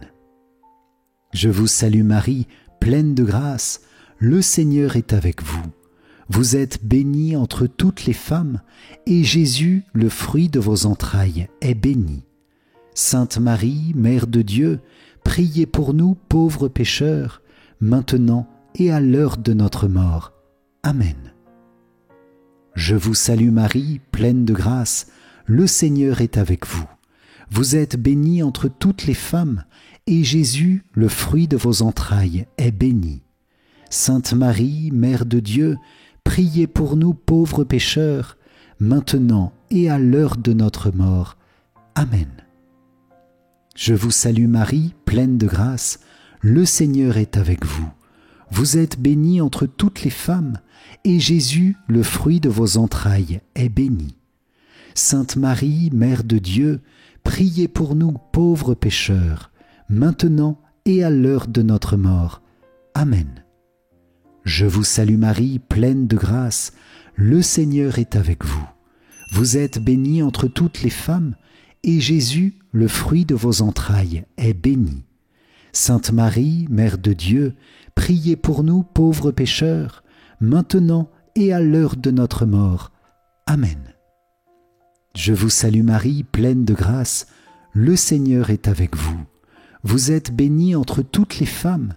Je vous salue Marie, pleine de grâce, le Seigneur est avec vous. Vous êtes bénie entre toutes les femmes, et Jésus, le fruit de vos entrailles, est béni. Sainte Marie, Mère de Dieu, priez pour nous pauvres pécheurs, maintenant et à l'heure de notre mort. Amen. Je vous salue Marie, pleine de grâce, le Seigneur est avec vous. Vous êtes bénie entre toutes les femmes, et Jésus, le fruit de vos entrailles, est béni. Sainte Marie, Mère de Dieu, priez pour nous pauvres pécheurs, maintenant et à l'heure de notre mort. Amen. Je vous salue Marie, pleine de grâce, le Seigneur est avec vous. Vous êtes bénie entre toutes les femmes, et Jésus, le fruit de vos entrailles, est béni. Sainte Marie, Mère de Dieu, priez pour nous pauvres pécheurs, maintenant et à l'heure de notre mort. Amen. Je vous salue Marie, pleine de grâce, le Seigneur est avec vous. Vous êtes bénie entre toutes les femmes, et Jésus, le fruit de vos entrailles, est béni. Sainte Marie, Mère de Dieu, priez pour nous pauvres pécheurs, maintenant et à l'heure de notre mort. Amen. Je vous salue Marie, pleine de grâce, le Seigneur est avec vous. Vous êtes bénie entre toutes les femmes,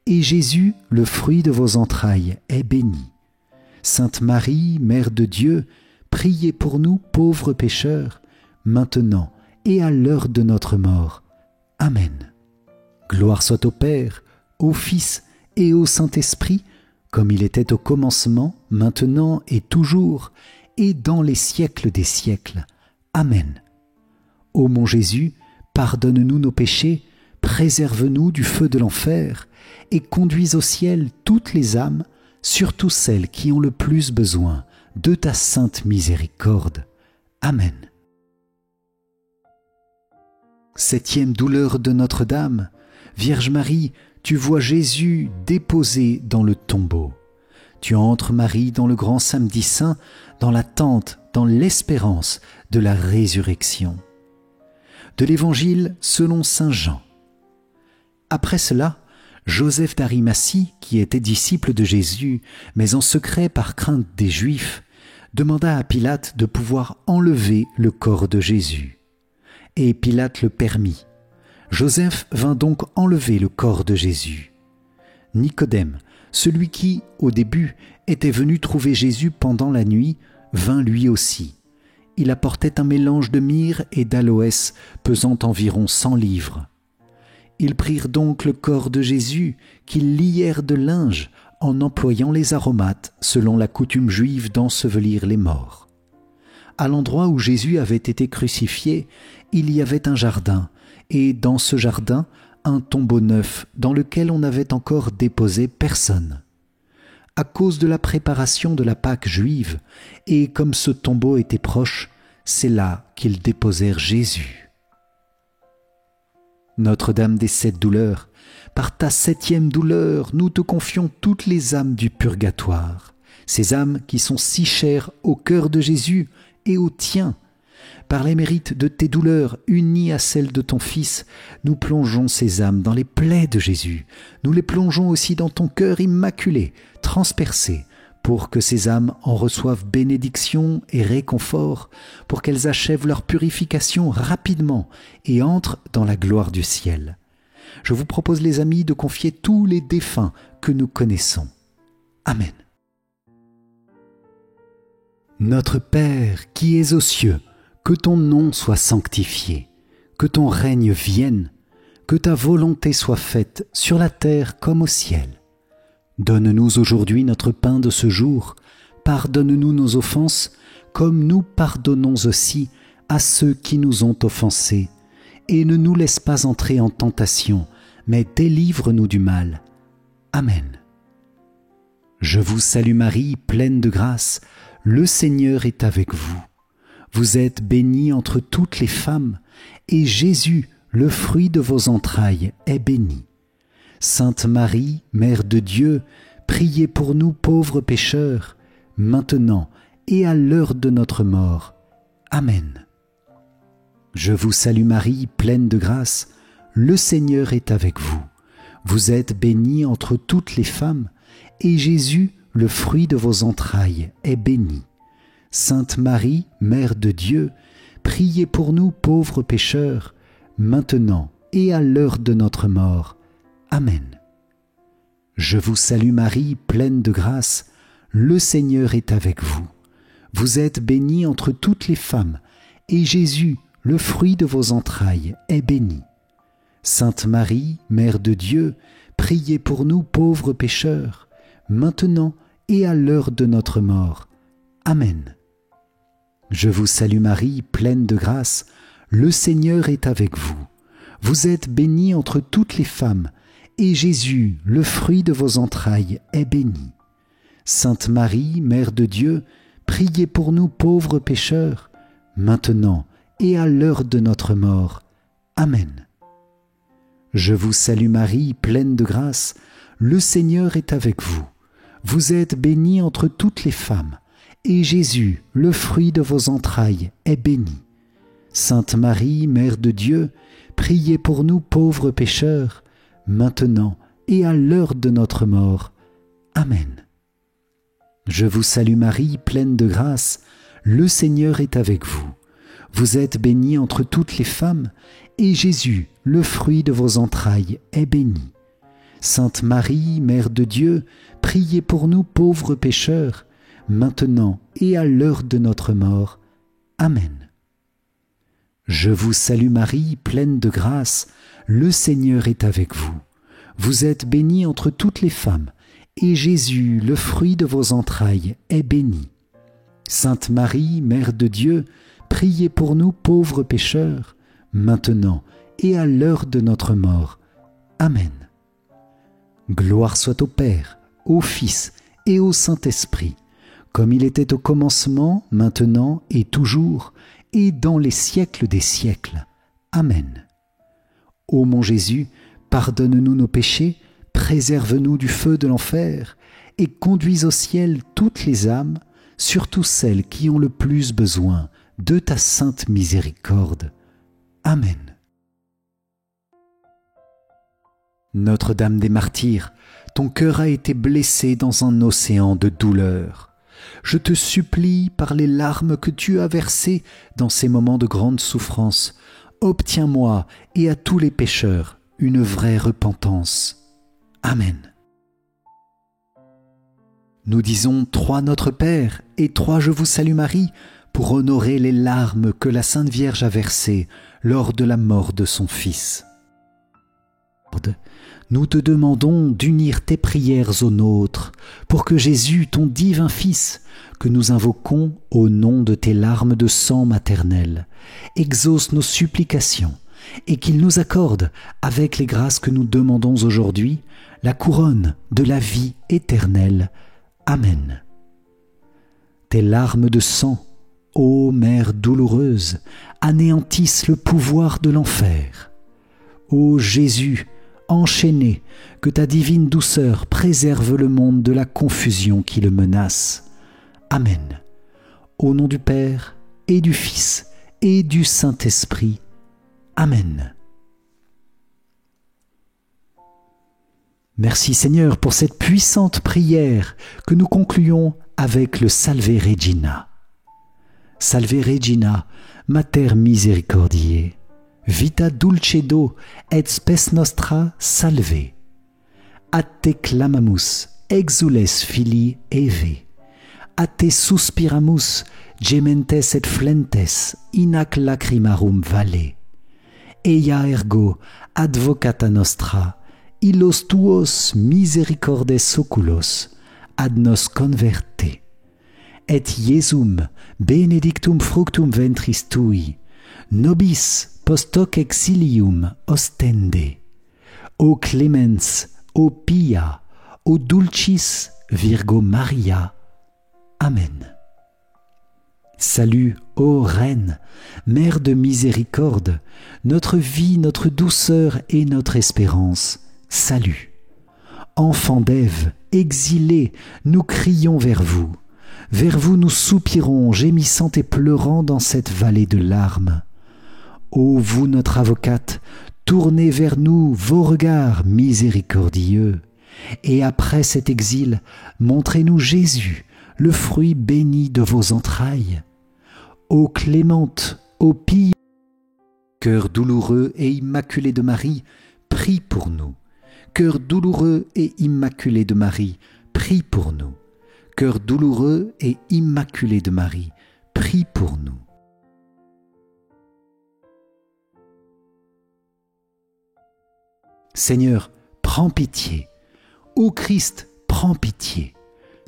et Jésus, le fruit de vos entrailles, est béni. Sainte Marie, Mère de Dieu, priez pour nous pauvres pécheurs, maintenant et à l'heure de notre mort. Amen. Gloire soit au Père, au Fils et au Saint-Esprit, comme il était au commencement, maintenant et toujours, et dans les siècles des siècles. Amen. Ô mon Jésus, pardonne-nous nos péchés, préserve-nous du feu de l'enfer, et conduis au ciel toutes les âmes, surtout celles qui ont le plus besoin de ta sainte miséricorde. Amen. Septième douleur de Notre-Dame. Vierge Marie, tu vois Jésus déposé dans le tombeau. Tu entres, Marie, dans le grand samedi saint, dans l'attente, dans l'espérance de la résurrection. De l'Évangile selon saint Jean. Après cela, Joseph d'Arimathie, qui était disciple de Jésus, mais en secret par crainte des Juifs, demanda à Pilate de pouvoir enlever le corps de Jésus. Et Pilate le permit. Joseph vint donc enlever le corps de Jésus. Nicodème, celui qui, au début, était venu trouver Jésus pendant la nuit, vint lui aussi. Il apportait un mélange de myrrhe et d'aloès pesant environ 100 livres. Ils prirent donc le corps de Jésus, qu'ils lièrent de linge, en employant les aromates, selon la coutume juive d'ensevelir les morts. À l'endroit où Jésus avait été crucifié, il y avait un jardin, et dans ce jardin, un tombeau neuf dans lequel on n'avait encore déposé personne. À cause de la préparation de la Pâque juive, et comme ce tombeau était proche, c'est là qu'ils déposèrent Jésus. Notre-Dame des 7 douleurs, par ta 7e douleur, nous te confions toutes les âmes du purgatoire, ces âmes qui sont si chères au cœur de Jésus et au tien. par les mérites de tes douleurs unies à celles de ton Fils, nous plongeons ces âmes dans les plaies de Jésus. Nous les plongeons aussi dans ton cœur immaculé, transpercé, pour que ces âmes en reçoivent bénédiction et réconfort, pour qu'elles achèvent leur purification rapidement et entrent dans la gloire du ciel. Je vous propose, les amis, de confier tous les défunts que nous connaissons. Amen. Notre Père qui es aux cieux, que ton nom soit sanctifié, que ton règne vienne, que ta volonté soit faite sur la terre comme au ciel. Donne-nous aujourd'hui notre pain de ce jour. Pardonne-nous nos offenses, comme nous pardonnons aussi à ceux qui nous ont offensés. Et ne nous laisse pas entrer en tentation, mais délivre-nous du mal. Amen. Je vous salue Marie, pleine de grâce, le Seigneur est avec vous. Vous êtes bénie entre toutes les femmes, et Jésus, le fruit de vos entrailles, est béni. Sainte Marie, Mère de Dieu, priez pour nous pauvres pécheurs, maintenant et à l'heure de notre mort. Amen. Je vous salue Marie, pleine de grâce, le Seigneur est avec vous. Vous êtes bénie entre toutes les femmes, et Jésus, le fruit de vos entrailles, est béni. Sainte Marie, Mère de Dieu, priez pour nous pauvres pécheurs, maintenant et à l'heure de notre mort. Amen. Je vous salue Marie, pleine de grâce, le Seigneur est avec vous. Vous êtes bénie entre toutes les femmes, et Jésus, le fruit de vos entrailles, est béni. Sainte Marie, Mère de Dieu, priez pour nous pauvres pécheurs, maintenant et à l'heure de notre mort. Amen. Je vous salue Marie, pleine de grâce, le Seigneur est avec vous. Vous êtes bénie entre toutes les femmes, et Jésus, le fruit de vos entrailles, est béni. Sainte Marie, Mère de Dieu, priez pour nous pauvres pécheurs, maintenant et à l'heure de notre mort. Amen. Je vous salue Marie, pleine de grâce, le Seigneur est avec vous. Vous êtes bénie entre toutes les femmes, et Jésus, le fruit de vos entrailles, est béni. Sainte Marie, Mère de Dieu, priez pour nous pauvres pécheurs, maintenant et à l'heure de notre mort. Amen. Je vous salue Marie, pleine de grâce, le Seigneur est avec vous. Vous êtes bénie entre toutes les femmes, et Jésus, le fruit de vos entrailles, est béni. Sainte Marie, Mère de Dieu, priez pour nous pauvres pécheurs, maintenant et à l'heure de notre mort. Amen. Je vous salue Marie, pleine de grâce, le Seigneur est avec vous. Vous êtes bénie entre toutes les femmes, et Jésus, le fruit de vos entrailles, est béni. Sainte Marie, Mère de Dieu, priez pour nous pauvres pécheurs, maintenant et à l'heure de notre mort. Amen. Gloire soit au Père, au Fils et au Saint-Esprit, comme il était au commencement, maintenant et toujours, et dans les siècles des siècles. Amen. Ô mon Jésus, pardonne-nous nos péchés, préserve-nous du feu de l'enfer, et conduis au ciel toutes les âmes, surtout celles qui ont le plus besoin de ta sainte miséricorde. Amen. Notre-Dame des Martyrs, ton cœur a été blessé dans un océan de douleur. Je te supplie, par les larmes que tu as versées dans ces moments de grande souffrance, obtiens-moi et à tous les pécheurs une vraie repentance. Amen. Nous disons 3 Notre Père et 3 Je vous salue Marie pour honorer les larmes que la Sainte Vierge a versées lors de la mort de son Fils. Nous te demandons d'unir tes prières aux nôtres pour que Jésus, ton divin Fils, que nous invoquons au nom de tes larmes de sang maternelles, exauce nos supplications et qu'il nous accorde, avec les grâces que nous demandons aujourd'hui, la couronne de la vie éternelle. Amen. Tes larmes de sang, ô Mère douloureuse, anéantissent le pouvoir de l'enfer. Ô Jésus, enchaîné, que ta divine douceur préserve le monde de la confusion qui le menace. Amen. Au nom du Père, et du Fils, et du Saint-Esprit. Amen. Merci Seigneur pour cette puissante prière que nous concluons avec le Salve Regina. Salve Regina, Mater Misericordiae, vita dulcedo et spes nostra salve. A te clamamus, exules filii Eve. A te suspiramus, gementes et flentes, in ac lacrimarum vale. Eia ergo, advocata nostra, illos tuos misericordes oculos, ad nos converte. Et Iesum benedictum fructum ventris tui, nobis post hoc exilium ostende. O clemens, o pia, o dulcis Virgo Maria. Amen. Salut, ô Reine, Mère de miséricorde, notre vie, notre douceur et notre espérance. Salut. Enfants d'Ève, exilés, nous crions vers vous. Vers vous nous soupirons, gémissant et pleurant dans cette vallée de larmes. Ô vous, notre avocate, tournez vers nous vos regards miséricordieux. Et après cet exil, montrez-nous Jésus, le fruit béni de vos entrailles. Ô clémente, ô pie, cœur douloureux et immaculé de Marie, prie pour nous. Cœur douloureux et immaculé de Marie, prie pour nous. Cœur douloureux et immaculé de Marie, prie pour nous. Seigneur, prends pitié. Ô Christ, prends pitié.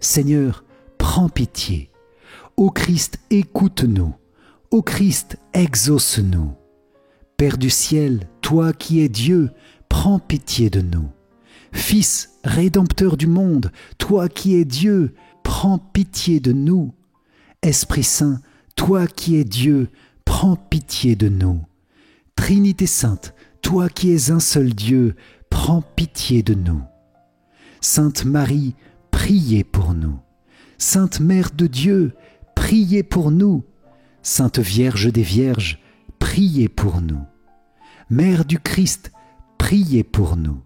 Seigneur, prends pitié. Ô Christ, écoute-nous. Ô Christ, exauce-nous. Père du ciel, toi qui es Dieu, prends pitié de nous. Fils, rédempteur du monde, toi qui es Dieu, prends pitié de nous. Esprit Saint, toi qui es Dieu, prends pitié de nous. Trinité Sainte, toi qui es un seul Dieu, prends pitié de nous. Sainte Marie, priez pour nous. Sainte Mère de Dieu, priez pour nous. Sainte Vierge des Vierges, priez pour nous. Mère du Christ, priez pour nous.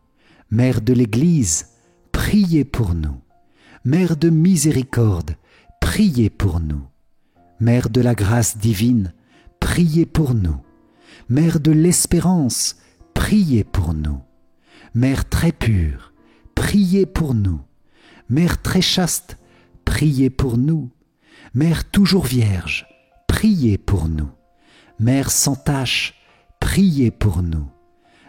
Mère de l'Église, priez pour nous. Mère de miséricorde, priez pour nous. Mère de la grâce divine, priez pour nous. Mère de l'espérance, priez pour nous. Mère très pure, priez pour nous. Mère très chaste, priez pour nous. Mère toujours vierge, priez pour nous. Mère sans tache, priez pour nous.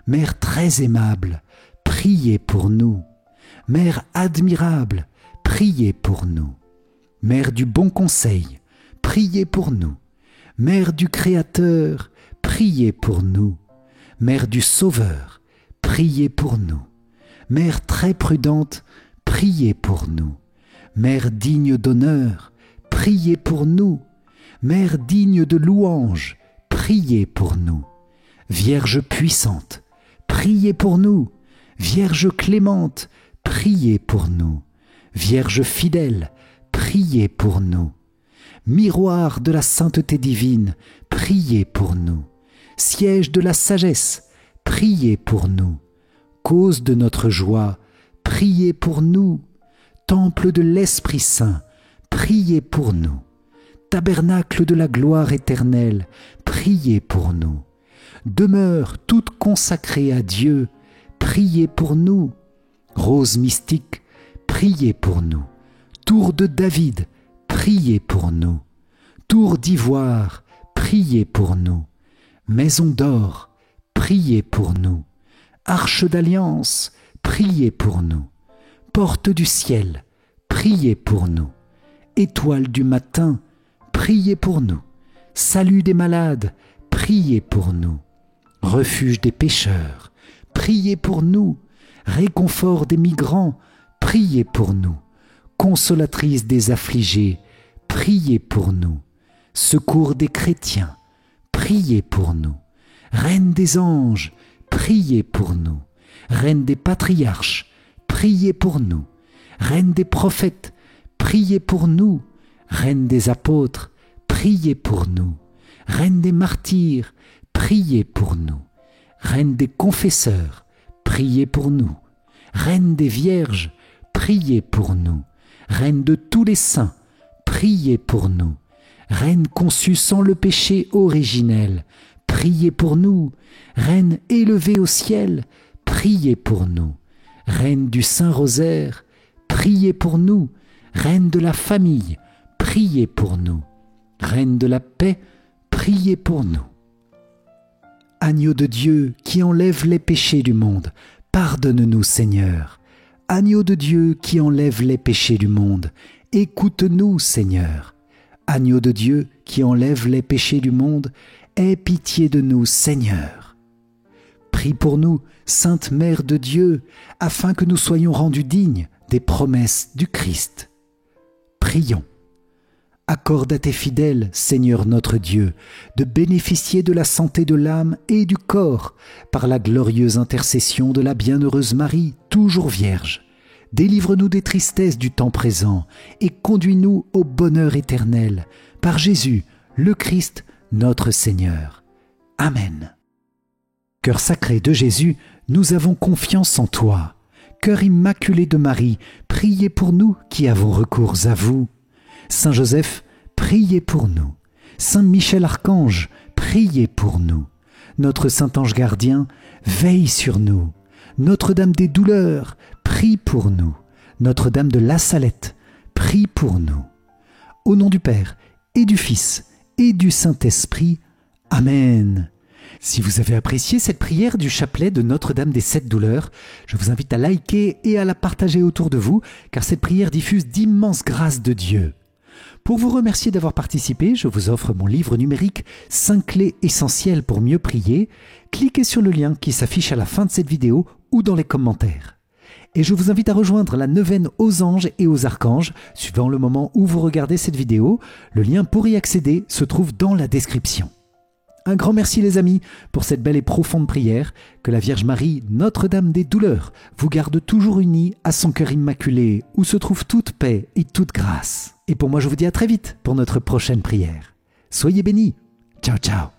Mère très aimable, priez pour nous. Mère admirable, priez pour nous. Mère du bon conseil, priez pour nous. Mère du Créateur, priez pour nous. Mère du Sauveur, priez pour nous. Mère très prudente, priez pour nous. Mère digne d'honneur, priez pour nous. Mère digne de louange, priez pour nous. Vierge puissante, priez pour nous. Vierge clémente, priez pour nous. Vierge fidèle, priez pour nous. Miroir de la sainteté divine, priez pour nous. Siège de la sagesse, priez pour nous. Cause de notre joie, priez pour nous. Temple de l'Esprit Saint, priez pour nous. Tabernacle de la gloire éternelle, priez pour nous. Demeure toute consacrée à Dieu, priez pour nous. Rose mystique, priez pour nous. Tour de David, priez pour nous. Tour d'ivoire, priez pour nous. Maison d'or, priez pour nous. Arche d'alliance, priez pour nous. Porte du ciel, priez pour nous. Étoile du matin, priez pour nous. Salut des malades, priez pour nous. Refuge des pécheurs, priez pour nous. Réconfort des migrants, priez pour nous. Consolatrice des affligés, priez pour nous. Secours des chrétiens, priez pour nous. Reine des anges, priez pour nous. Reine des patriarches, priez pour nous. Reine des prophètes, priez pour nous. Reine des apôtres, priez pour nous. Reine des martyrs, priez pour nous. Reine des confesseurs, priez pour nous. Reine des vierges, priez pour nous. Reine de tous les saints, priez pour nous. Reine conçue sans le péché originel, priez pour nous. Reine élevée au ciel, priez pour nous. Reine du Saint-Rosaire, priez pour nous. Reine de la famille, priez pour nous. Reine de la paix, priez pour nous. Agneau de Dieu qui enlève les péchés du monde, pardonne-nous Seigneur. Agneau de Dieu qui enlève les péchés du monde, écoute-nous Seigneur. Agneau de Dieu qui enlève les péchés du monde, aie pitié de nous Seigneur. Prie pour nous, Sainte Mère de Dieu, afin que nous soyons rendus dignes des promesses du Christ. Prions. Accorde à tes fidèles, Seigneur notre Dieu, de bénéficier de la santé de l'âme et du corps par la glorieuse intercession de la bienheureuse Marie, toujours Vierge. Délivre-nous des tristesses du temps présent et conduis-nous au bonheur éternel, par Jésus, le Christ, notre Seigneur. Amen. Cœur sacré de Jésus, nous avons confiance en toi. Cœur immaculé de Marie, priez pour nous qui avons recours à vous. Saint Joseph, priez pour nous. Saint Michel Archange, priez pour nous. Notre Saint Ange gardien, veille sur nous. Notre-Dame des douleurs, prie pour nous. Notre-Dame de la Salette, prie pour nous. Au nom du Père, et du Fils, et du Saint-Esprit. Amen. Si vous avez apprécié cette prière du chapelet de Notre-Dame des 7 douleurs, je vous invite à liker et à la partager autour de vous, car cette prière diffuse d'immenses grâces de Dieu. Pour vous remercier d'avoir participé, je vous offre mon livre numérique 5 clés essentielles pour mieux prier. Cliquez sur le lien qui s'affiche à la fin de cette vidéo ou dans les commentaires. Et je vous invite à rejoindre la neuvaine aux anges et aux archanges, suivant le moment où vous regardez cette vidéo. Le lien pour y accéder se trouve dans la description. Un grand merci les amis pour cette belle et profonde prière. Que la Vierge Marie, Notre-Dame des douleurs, vous garde toujours unis à son cœur immaculé, où se trouve toute paix et toute grâce. Et pour moi, je vous dis à très vite pour notre prochaine prière. Soyez bénis. Ciao, ciao.